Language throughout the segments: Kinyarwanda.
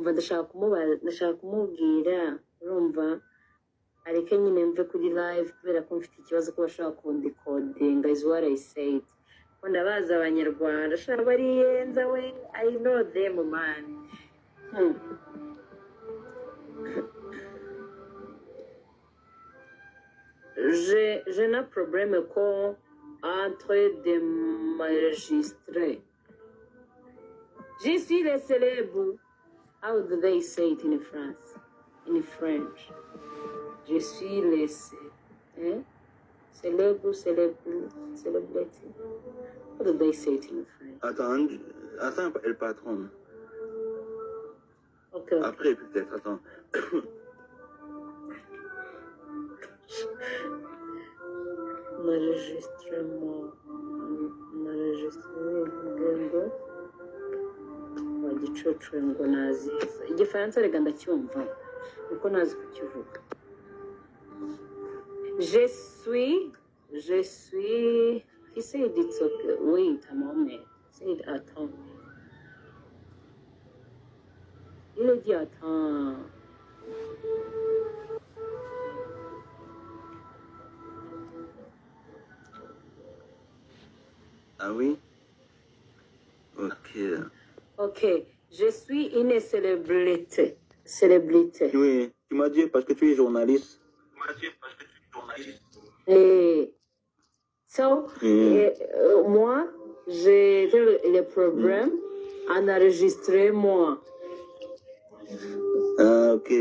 umva ndashaka kumubwira urumva areke nyine mve kuri live kubera ko mfite ikibazo ko bashaka kundikodinga is what I said ko ndabaza abanyarwanda shaka bariyenza we I know them man j'ai un problème entre de m'enregistrer. Je suis le célèbre. How do they say it in France? In French. Je suis le célèbre, célébrité. How do they say it in French? Attends, le patron. Ok. Après, peut-être, attends. Enregistrement. Igicucu ngo naziza igifaransa rega ndacyumva uko nazi kukivuga je suis he said it's okay wait a moment said attends il a dit attends Ah oui? Ok, je suis une célébrité. Oui, tu m'as dit parce que tu es journaliste. Et moi, j'ai le problème en enregistrer moi. Ah, ok.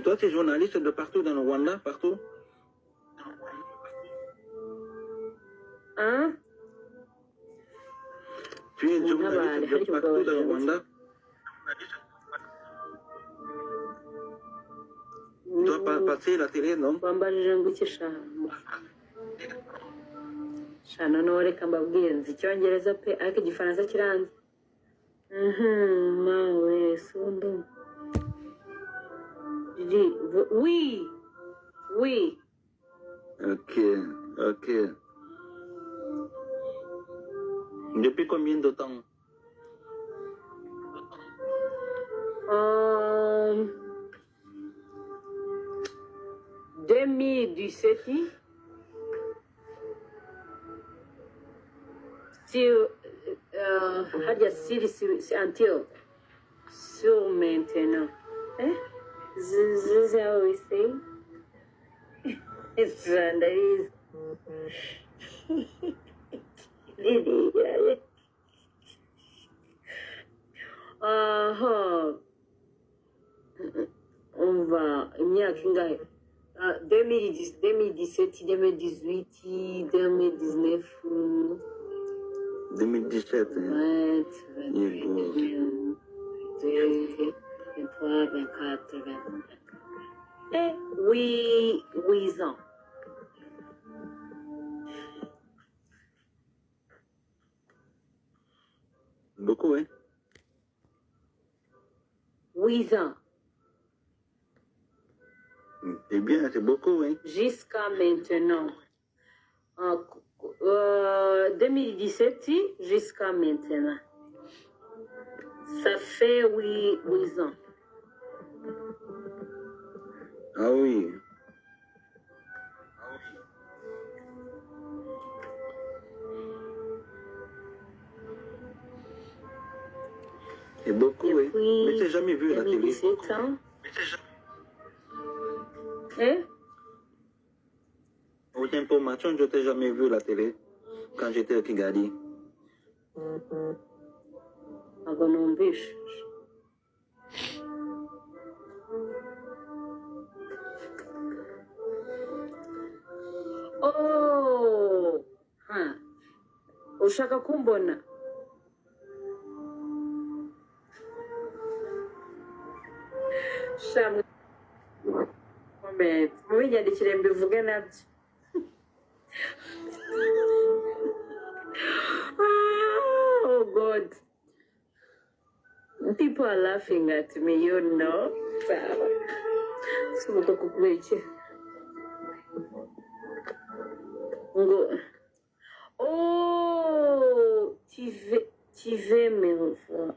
Toi, tu es journaliste de partout dans le Rwanda, partout? Hein? Tu es journaliste de partout dans le Rwanda? Tu dois passer la télé, non? Shana no reka mbabwire nzi icyongereza pe ariko igifaransa kiranze mawe sundo oui ok depuis combien de temps? 2017 until sur maintenant. This is how we say. It's vandalism. On va imyaka ingahe 2017 2018 2019 2017. Ouais, 23, 24, 25. 8 ans. Beaucoup, hein? 8 ans. C'est bien, c'est beaucoup, hein? Jusqu'à maintenant. 2017 jusqu'à maintenant. Ça fait 8 ans. Ah oui. C'est beaucoup, oui. Mais t'as jamais vu la télé? 17 ans. Hein? Pour information, je t'ai jamais vu la télé quand j'étais à Kigali. Ntabwo numvise. Oh! Ushaka kumbona? shamwe comment mubinyandikire mbivuge nabyo. Oh God, people are laughing at me, you know. Sibuka kukubera iki ngo oh tu veux me revoir,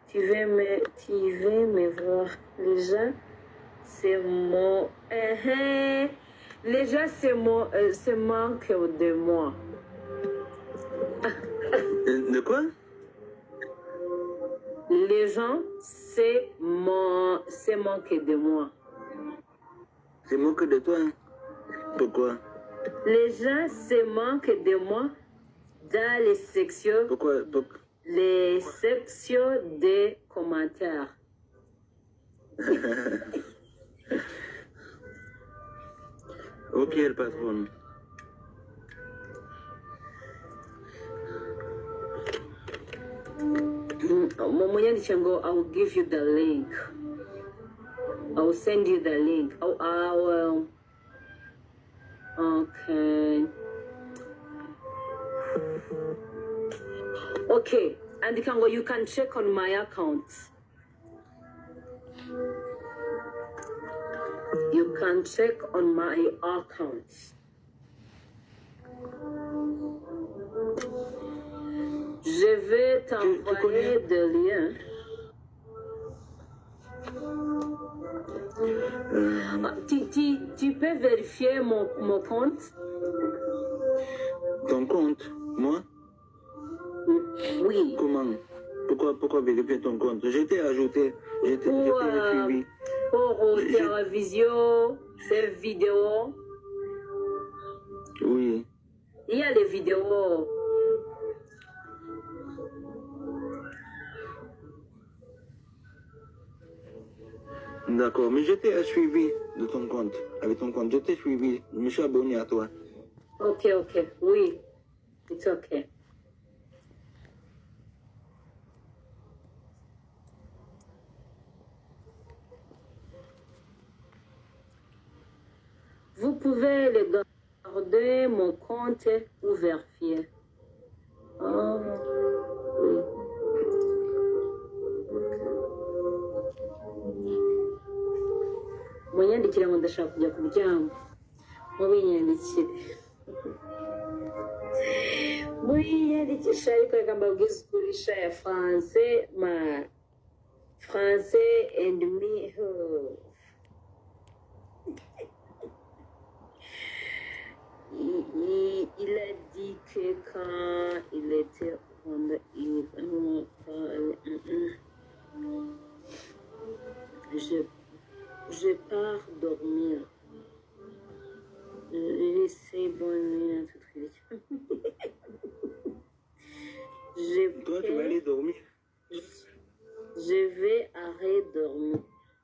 tu veux me voir. Les gens c'est mon les gens se manquent de moi. De quoi? Les gens se manquent de moi. C'est moqué de toi? Pourquoi? Les gens se manquent de moi dans les sections, Pourquoi? les sections des commentaires. Ok, le patron. Munyandikire ngo I will give you the link. I will send you the link. I will. Okay. Okay. And you can check on my account. You can check on my account. Je vais t'envoyer des liens. Tu peux vérifier mon compte? Ton compte? Moi? Oui. Comment? Pourquoi vérifier ton compte? Je t'ai ajouté. Je t'ai suivi. Pour télévision, ces vidéos. Oui. Il y a les vidéos. D'accord, mais je t'ai suivi de ton compte. Avec ton compte, je t'ai suivi. Je me suis abonné à toi. Ok. Oui. It's okay. Vous pouvez le garder mon compte ou vérifier. Oh, oui. Munyandikire ngo ndashaka kujya kuryama. Mubinyandikisha ariko reka mbabwize ukuri sha ya français français and me. Il a dit que quand il était je pars dormir. C'est bonne nuit à toutes les Toi, tu vas aller dormir. Je vais arrêter dormir.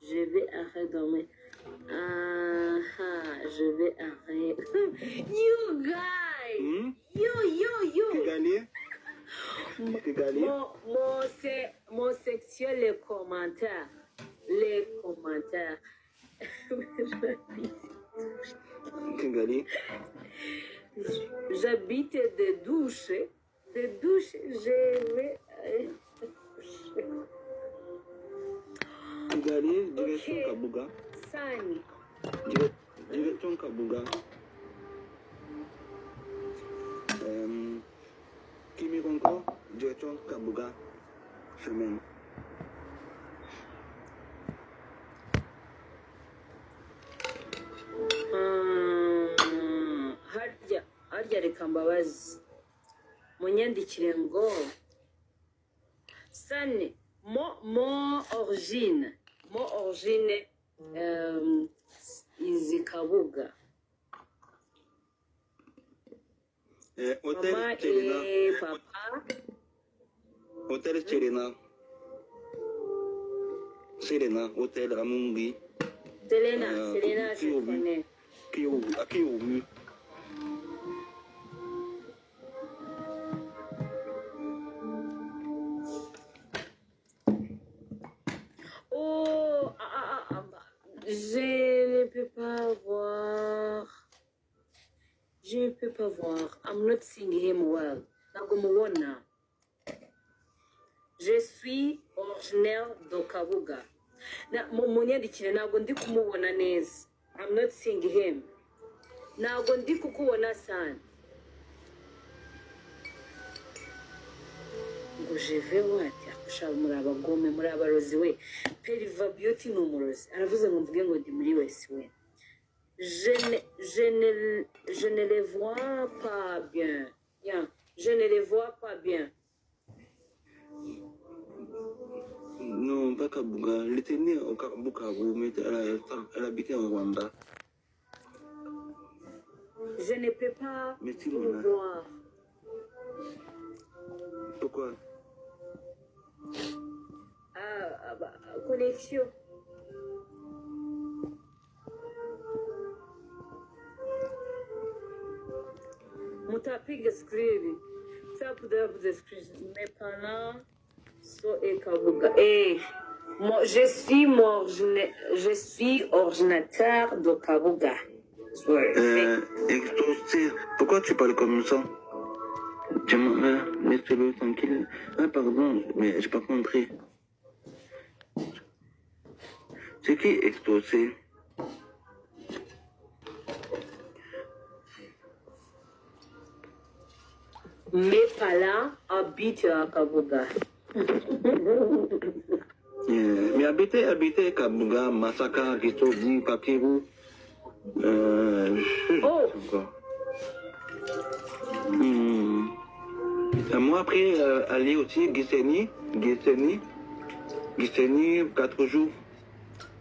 Je vais arrêter. You guys! You! Tu gagné? Mon section, les commentaires. Tu gagné? J'habite des douches. Je vais. Tu gagné? Direction Kabuga. Sani. Direction Kabuga. Kimironko, direction Kabuga. Chemin. harya reka mbabazi munyandikire ngo sane mo origine izi Kabuga. Mama et papa. Hôtel Serena, hôtel Amungi. Selena, je connais. À qui au mieux? Oh, Je ne peux pas voir. Je ne peux pas voir. I'm not seeing him well. Ntabwo mubona. Je suis originaire de Kabuga. Munyandikire ntabwo ndi kumubona neza. I'm not seeing him. Ntabwo ndi kukubona sana. Ngo je vais wati akusha muri abagome muri abarozi we. Periva Beauty ni umurozi. Aravuze ngo mvuge ngo ndi muri wese we. Je ne les vois pas bien. Yeah. Je ne les vois pas bien. Non, pas Kabuga. Elle était née au Bukavu, mais elle habitait au Rwanda. Je ne peux pas le voir. Pourquoi? Connexion. Mutapiga screen. Tap the screen. Mais pendant so et Kabuga. Je suis ordinateur de Kabuga. Extorser. Pourquoi tu parles comme ça? Laisse-le tranquille. Ah, pardon, mais j'ai pas compris. C'est qui extorser? Mais pas là, habite à Kabuga. Mais habiter Kabuga, Masaka, Kisogi, Kakiru. Moi, après, aller aussi, Giseni, 4 jours.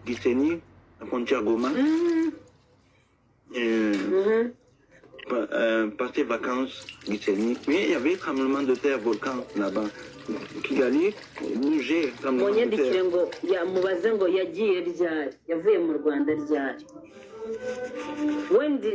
Giseni, à Pontiagoma. Passer vacances, Giseni. Mais il y avait tremblement de terre, volcan là-bas. Kigali, bouger, tremblement de terre. Ngo mubaze ngo yagiye ryari yavuye mu Rwanda ryari wendi